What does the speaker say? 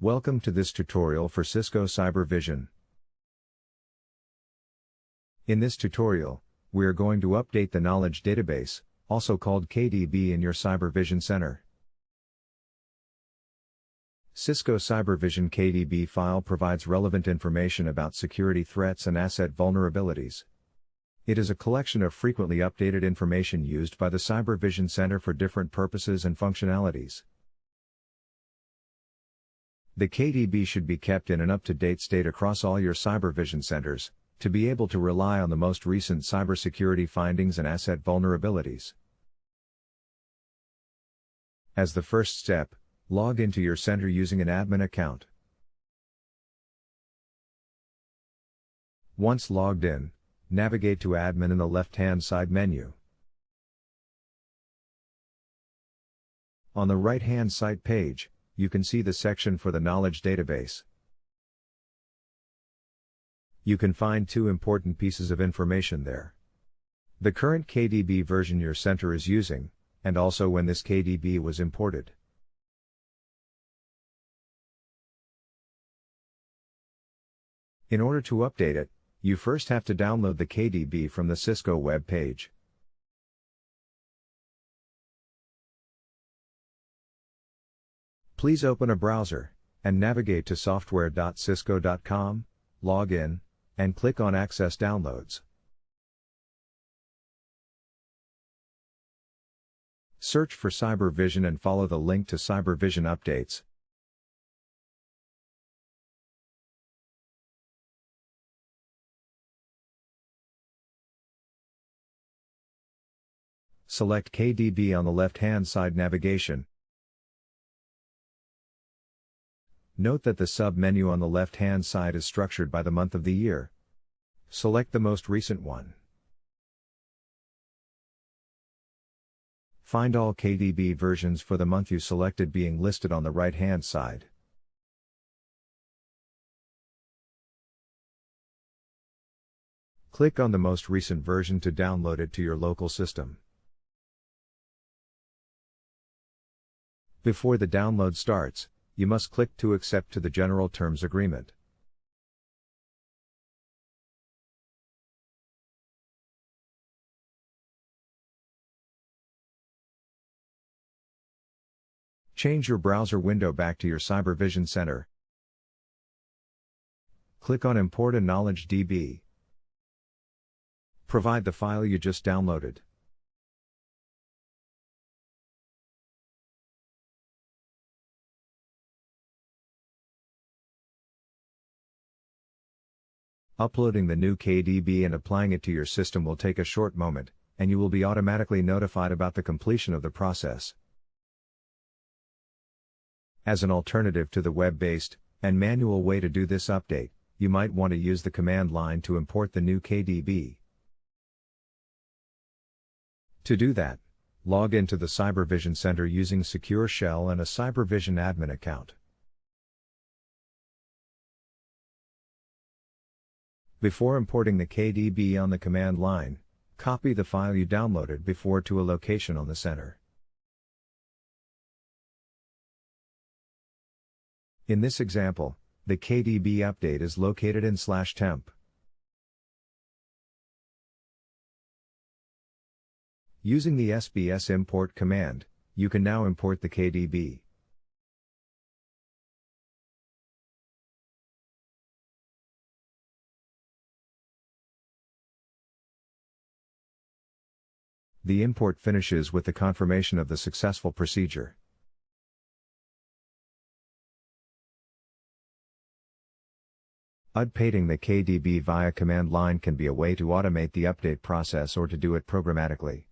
Welcome to this tutorial for Cisco Cyber Vision. In this tutorial, we are going to update the knowledge database, also called KDB, in your Cyber Vision Center. Cisco Cyber Vision KDB file provides relevant information about security threats and asset vulnerabilities. It is a collection of frequently updated information used by the Cyber Vision Center for different purposes and functionalities. The KDB should be kept in an up-to-date state across all your Cyber Vision centers, to be able to rely on the most recent cybersecurity findings and asset vulnerabilities. As the first step, log into your center using an admin account. Once logged in, navigate to Admin in the left-hand side menu. On the right-hand side page, you can see the section for the knowledge database. You can find two important pieces of information there: the current KDB version your center is using, and also when this KDB was imported. In order to update it, you first have to download the KDB from the Cisco web page. Please open a browser, and navigate to software.cisco.com, log in, and click on Access Downloads. Search for Cyber Vision and follow the link to Cyber Vision Updates. Select KDB on the left-hand side navigation. Note that the sub-menu on the left-hand side is structured by the month of the year. Select the most recent one. Find all KDB versions for the month you selected being listed on the right-hand side. Click on the most recent version to download it to your local system. Before the download starts, you must click to accept to the General Terms Agreement. Change your browser window back to your Cyber Vision Center. Click on Import a Knowledge DB. Provide the file you just downloaded. Uploading the new KDB and applying it to your system will take a short moment, and you will be automatically notified about the completion of the process. As an alternative to the web-based and manual way to do this update, you might want to use the command line to import the new KDB. To do that, log into the Cyber Vision Center using Secure Shell and a Cyber Vision admin account. Before importing the KDB on the command line, copy the file you downloaded before to a location on the center. In this example, the KDB update is located in /temp. Using the SBS import command, you can now import the KDB. The import finishes with the confirmation of the successful procedure. Updating the KDB via command line can be a way to automate the update process or to do it programmatically.